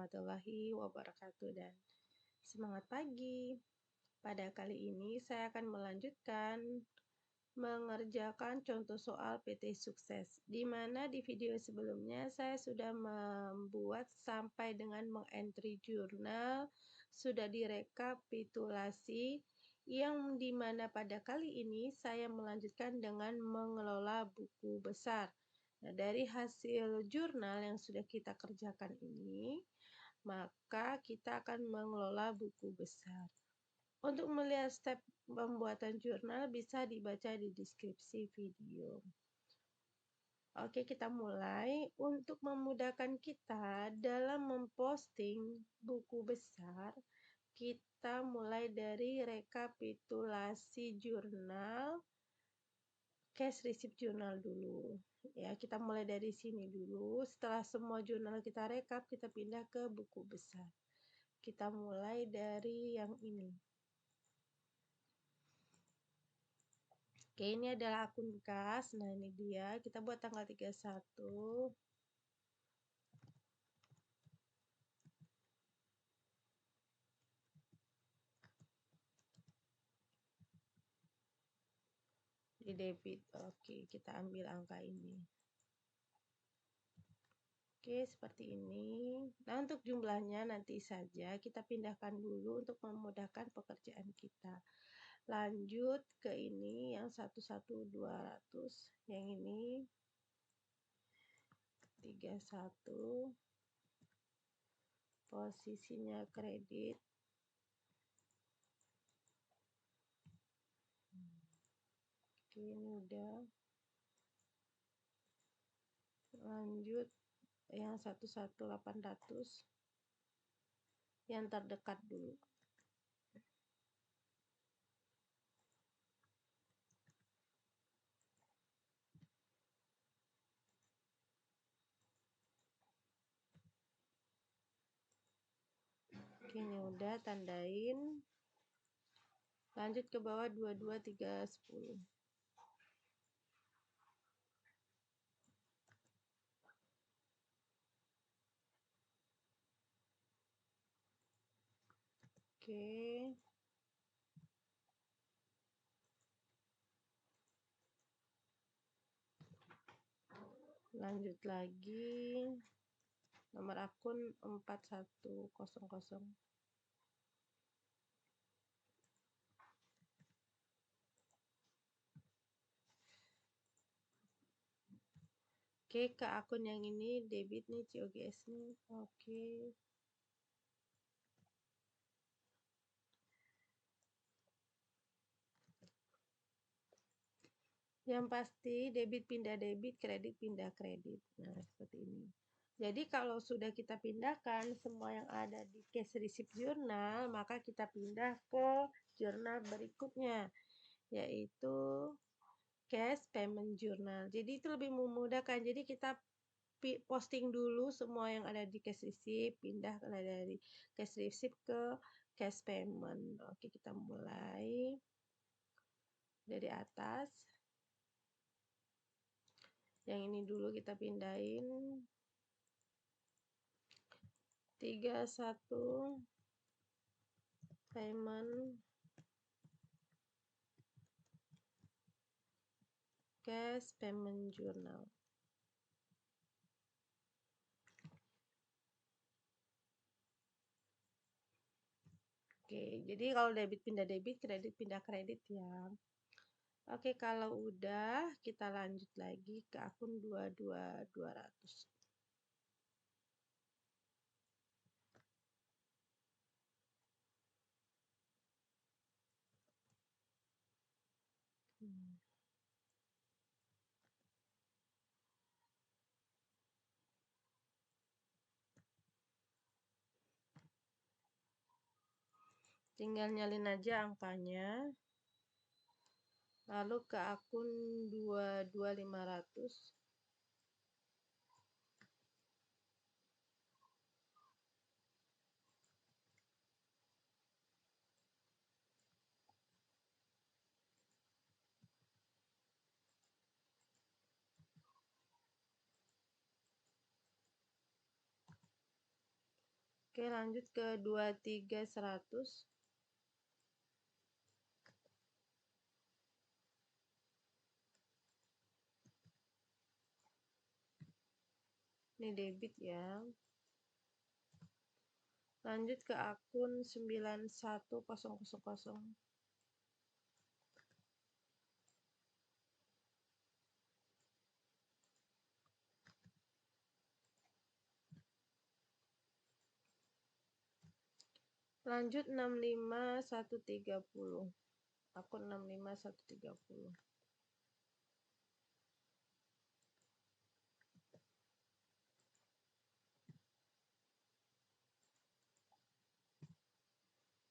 warahmatullahi wabarakatuh dan semangat pagi. Pada kali ini saya akan melanjutkan mengerjakan contoh soal PT Sukses, di mana di video sebelumnya saya sudah membuat sampai dengan mengentry jurnal, sudah direkapitulasi, yang di mana pada kali ini saya melanjutkan dengan mengelola buku besar. Nah, dari hasil jurnal yang sudah kita kerjakan ini, maka kita akan mengelola buku besar. Untuk melihat step pembuatan jurnal bisa dibaca di deskripsi video. Oke, kita mulai. Untuk memudahkan kita dalam memposting buku besar, kita mulai dari rekapitulasi jurnal, cash receipt jurnal dulu. Ya, kita mulai dari sini dulu. Setelah semua jurnal kita rekap, kita pindah ke buku besar. Kita mulai dari yang ini. Oke, ini adalah akun kas. Nah, ini dia. Kita buat tanggal 31. Di debit. Oke, kita ambil angka ini. Oke, seperti ini. Nah, untuk jumlahnya nanti saja kita pindahkan dulu untuk memudahkan pekerjaan kita. Lanjut ke ini yang 11200, yang ini 31, posisinya kredit. Oke, ini udah. Lanjut yang 11800, yang terdekat dulu. Oke, ini udah, tandain. Lanjut ke bawah 22310. Oke. Lanjut lagi. Nomor akun 4100. Oke, ke akun yang ini debit nih, COGS nih. Oke. Yang pasti debit pindah debit, kredit pindah kredit. Nah, seperti ini. Jadi kalau sudah kita pindahkan semua yang ada di cash receipt journal, maka kita pindah ke jurnal berikutnya, yaitu cash payment journal. Jadi itu lebih memudahkan. Jadi kita posting dulu semua yang ada di cash receipt, pindah dari cash receipt ke cash payment. Oke, kita mulai dari atas. Yang ini dulu kita pindahin. 31 payment cash payment journal. Oke, jadi kalau debit pindah debit, kredit pindah kredit ya. Oke, kalau udah kita lanjut lagi ke akun 22200. Tinggal nyalin aja angkanya. Lalu ke akun 22500. Oke, lanjut ke 23100. Ini debit ya. Lanjut ke akun 91000. Lanjut 65130. Akun 65130.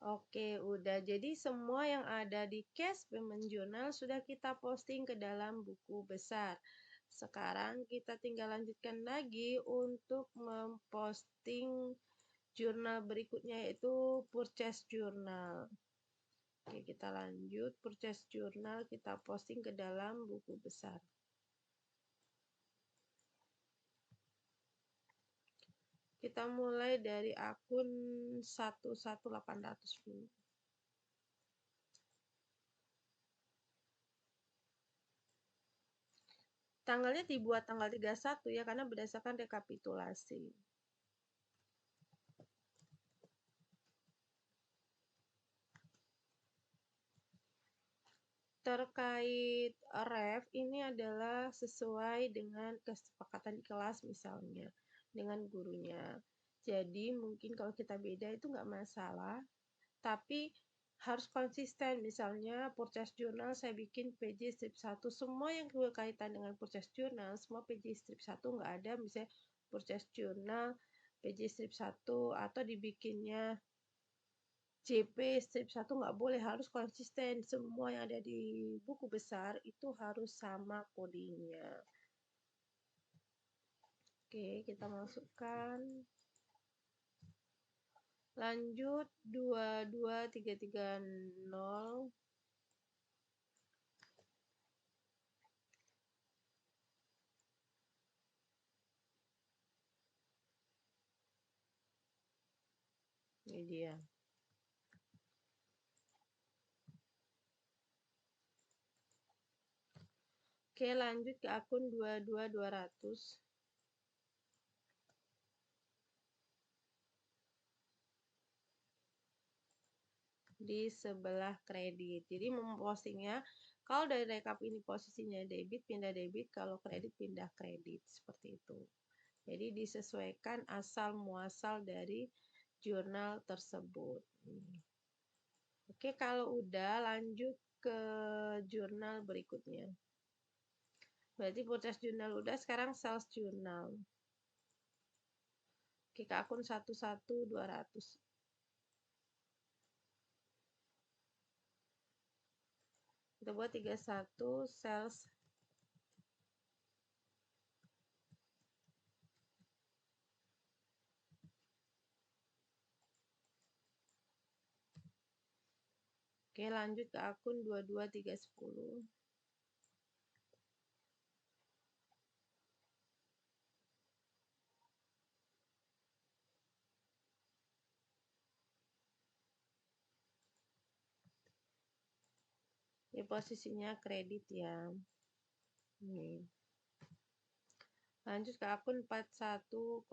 Oke, udah. Jadi semua yang ada di Cash Payment Journal sudah kita posting ke dalam buku besar. Sekarang kita tinggal lanjutkan lagi untuk memposting jurnal berikutnya, yaitu Purchase Journal. Oke, kita lanjut. Purchase Journal kita posting ke dalam buku besar. Kita mulai dari akun 11800 dulu. Tanggalnya dibuat tanggal 31 ya, karena berdasarkan rekapitulasi. Terkait ref, ini adalah sesuai dengan kesepakatan di kelas misalnya, dengan gurunya. Jadi mungkin kalau kita beda itu nggak masalah, tapi harus konsisten. Misalnya purchase journal saya bikin PJ strip 1, semua yang berkaitan dengan purchase journal, semua PJ strip 1 nggak ada misalnya purchase journal PJ strip 1 atau dibikinnya JP strip 1, nggak boleh, harus konsisten. Semua yang ada di buku besar itu harus sama kodenya. Oke, kita masukkan. Lanjut 22330. Ini dia. Oke, lanjut ke akun 22200. Di sebelah kredit. Jadi mempostingnya, kalau dari rekap ini posisinya debit, pindah debit, kalau kredit pindah kredit, seperti itu. Jadi disesuaikan asal muasal dari jurnal tersebut. Oke, kalau udah lanjut ke jurnal berikutnya. Berarti purchase jurnal udah, sekarang sales jurnal. Oke, ke akun 11200. Kita buat 31 sales. Oke, lanjut ke akun 22310. Ini posisinya kredit ya. Ini. Lanjut ke akun 41000.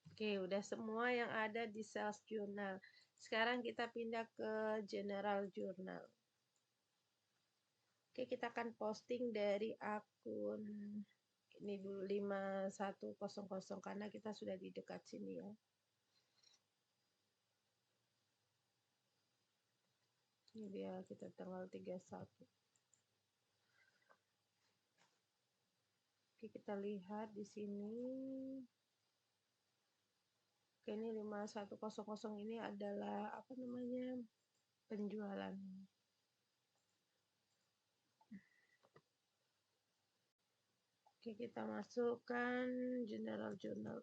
Oke, udah semua yang ada di sales journal. Sekarang kita pindah ke general journal. Oke, kita akan posting dari akun ini dulu 5100 karena kita sudah di dekat sini ya. Ini dia, kita tanggal 31. Oke, kita lihat di sini. Oke, ini 5100 ini adalah apa namanya? Penjualan. Oke, kita masukkan general journal.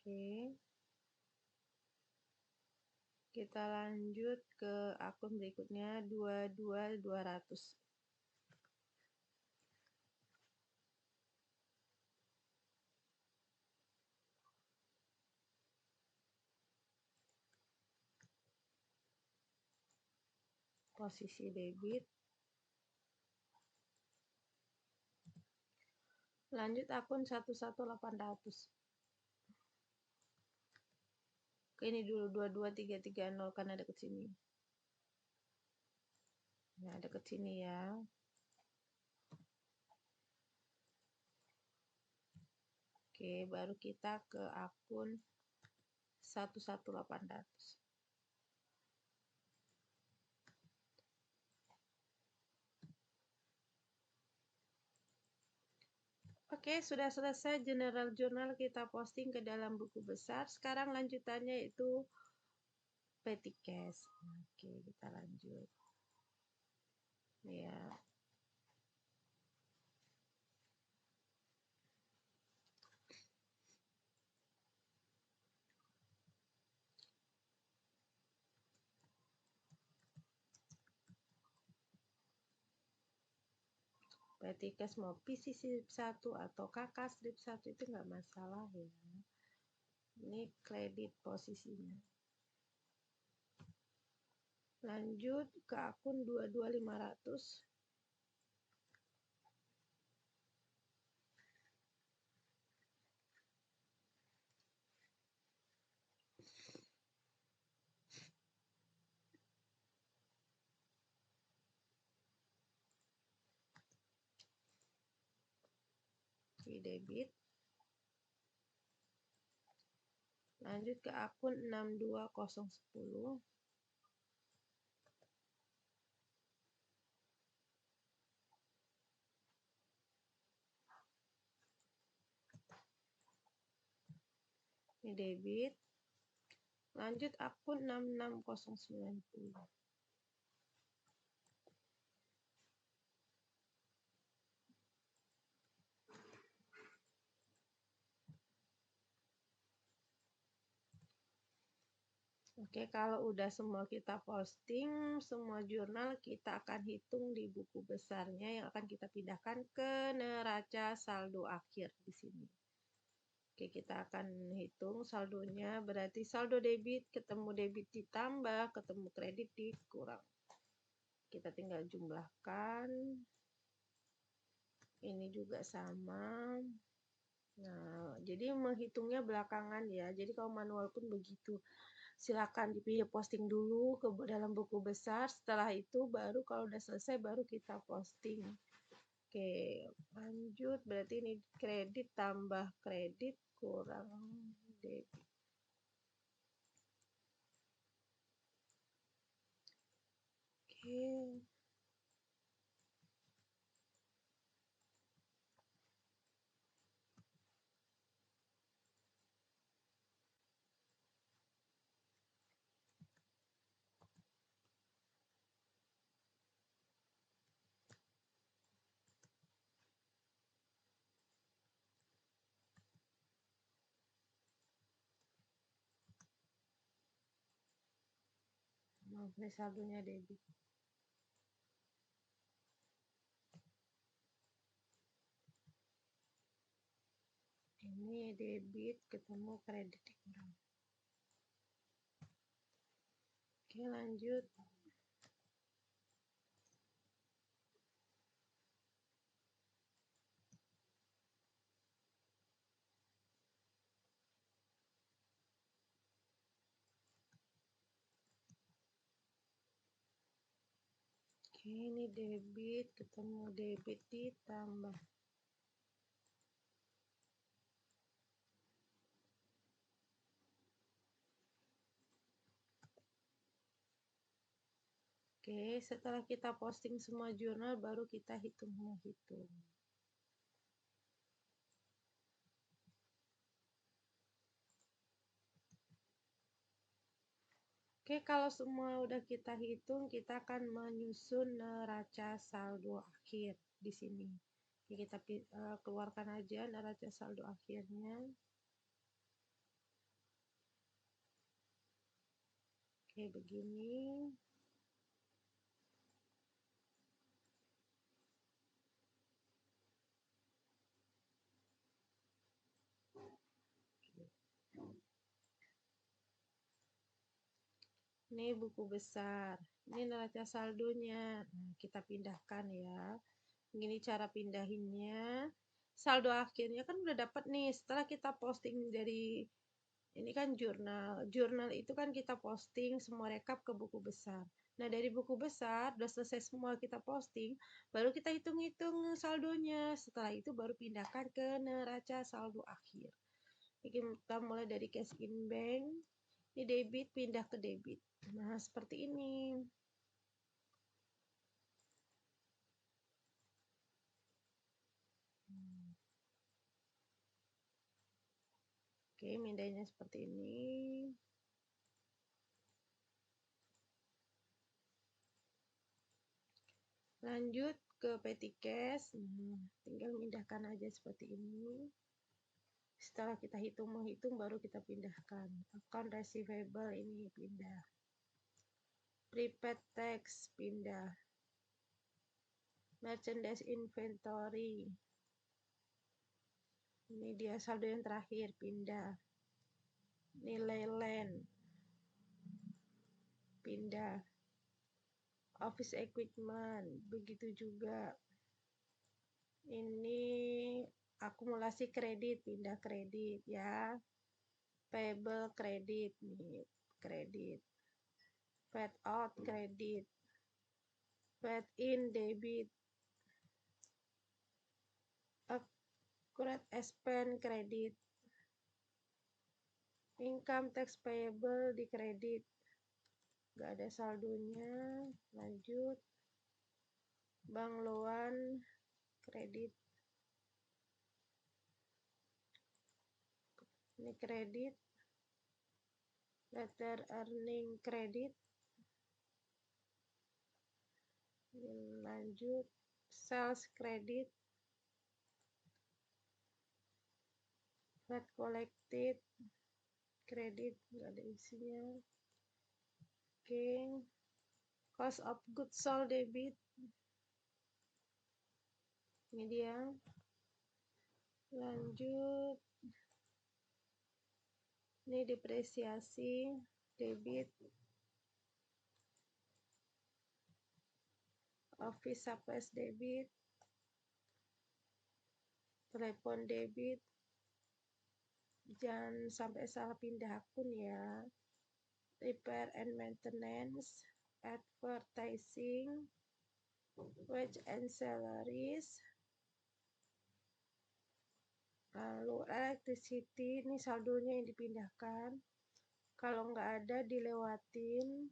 Oke. Kita lanjut ke akun berikutnya 22200. Posisi debit. Lanjut akun 11800. Oke, ini dulu 22330 karena deket sini. Nah, deket sini ya. Oke, baru kita ke akun 11800. Oke, sudah selesai general journal kita posting ke dalam buku besar. Sekarang lanjutannya itu petty cash. Oke, kita lanjut. Ya. Petty cash mau PC strip 1 atau KK strip 1 itu nggak masalah ya. Ini kredit posisinya. Lanjut ke akun 22500. Di debit. Lanjut ke akun 62010. Ini debit. Lanjut akun 66090. Oke, kalau udah semua kita posting, semua jurnal kita akan hitung di buku besarnya yang akan kita pindahkan ke neraca saldo akhir di sini. Oke, kita akan hitung saldonya, berarti saldo debit ketemu debit ditambah, ketemu kredit dikurang. Kita tinggal jumlahkan. Ini juga sama. Nah, jadi menghitungnya belakangan ya. Jadi kalau manual pun begitu. Silakan dipilih posting dulu ke dalam buku besar. Setelah itu baru kalau udah selesai baru kita posting. Oke, lanjut. Berarti ini kredit tambah kredit kurang debit. Oke. Maaf, ini saldonya debit. Ini debit ketemu kredit dikurang. Oke, lanjut. Oke, ini debit ketemu debit ditambah. Oke, setelah kita posting semua jurnal baru kita hitung-hitung. Oke, kalau semua udah kita hitung, kita akan menyusun neraca saldo akhir di sini. Oke, kita keluarkan aja neraca saldo akhirnya. Oke, begini. Ini buku besar. Ini neraca saldonya. Nah, kita pindahkan ya. Gini cara pindahinnya. Saldo akhirnya kan udah dapat nih setelah kita posting dari ini kan jurnal. Jurnal itu kan kita posting semua rekap ke buku besar. Nah, dari buku besar udah selesai semua kita posting, baru kita hitung-hitung saldonya. Setelah itu baru pindahkan ke neraca saldo akhir. Kita mulai dari cash in bank. Ini debit pindah ke debit. Nah, seperti ini. Oke, mindainya seperti ini. Lanjut ke petty cash. Tinggal pindahkan aja seperti ini. Setelah kita menghitung baru kita pindahkan. Account receivable ini pindah. Prepaid tax pindah. Merchandise inventory. Ini dia saldo yang terakhir pindah. Nilai land pindah. Office equipment begitu juga. Ini akumulasi kredit pindah kredit ya. Payable kredit nih kredit. Paid out kredit. Paid in debit. Accrued expense kredit. Income tax payable di kredit. Gak ada saldonya. Lanjut. Bank loan kredit. Ini kredit. Letter earning kredit. Lanjut. Sales kredit. Flat collected kredit nggak ada isinya. Oke. Cost of goods sold debit. Ini dia. Lanjut. Ini depresiasi debit. Office supplies debit. Telepon debit. Jangan sampai salah pindah akun ya. Repair and maintenance, advertising, wage and salaries. Lalu electricity, ini saldonya yang dipindahkan. Kalau nggak ada dilewatin.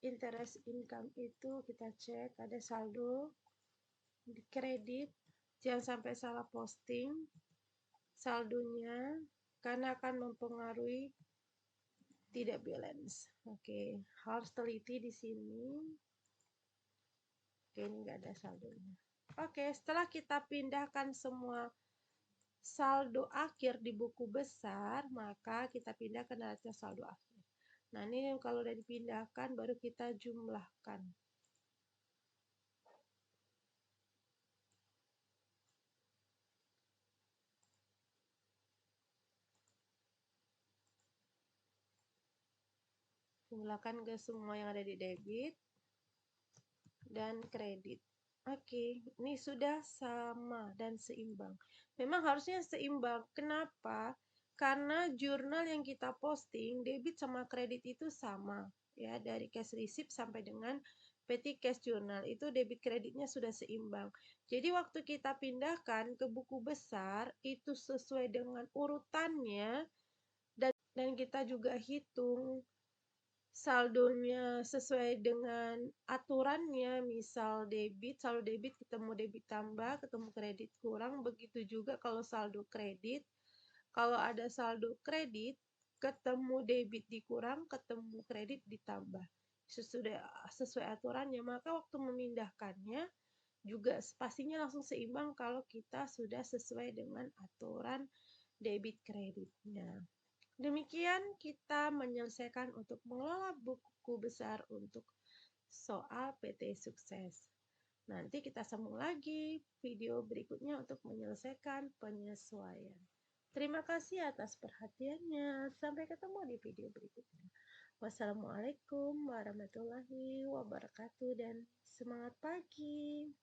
Interest income itu kita cek ada saldo di kredit. Jangan sampai salah posting saldonya karena akan mempengaruhi tidak balance. Oke, harus teliti di sini. Oke, ini nggak ada saldonya. Oke, setelah kita pindahkan semua saldo akhir di buku besar, maka kita pindah ke neraca saldo akhir. Nah, ini kalau udah dipindahkan baru kita jumlahkan. Jumlahkan ke semua yang ada di debit dan kredit. Oke, ini sudah sama dan seimbang. Memang harusnya seimbang. Kenapa? Karena jurnal yang kita posting, debit sama kredit itu sama. Ya, dari cash receipt sampai dengan petty cash journal, itu debit kreditnya sudah seimbang. Jadi waktu kita pindahkan ke buku besar, itu sesuai dengan urutannya, dan kita juga hitung saldonya sesuai dengan aturannya, misal debit, saldo debit ketemu debit tambah, ketemu kredit kurang, begitu juga kalau saldo kredit. Kalau ada saldo kredit, ketemu debit dikurang, ketemu kredit ditambah. Sesuai aturannya, maka waktu memindahkannya juga pastinya langsung seimbang kalau kita sudah sesuai dengan aturan debit kreditnya. Demikian kita menyelesaikan untuk mengelola buku besar untuk soal PT Sukses. Nanti kita sambung lagi video berikutnya untuk menyelesaikan penyesuaian. Terima kasih atas perhatiannya. Sampai ketemu di video berikutnya. Wassalamualaikum warahmatullahi wabarakatuh dan semangat pagi.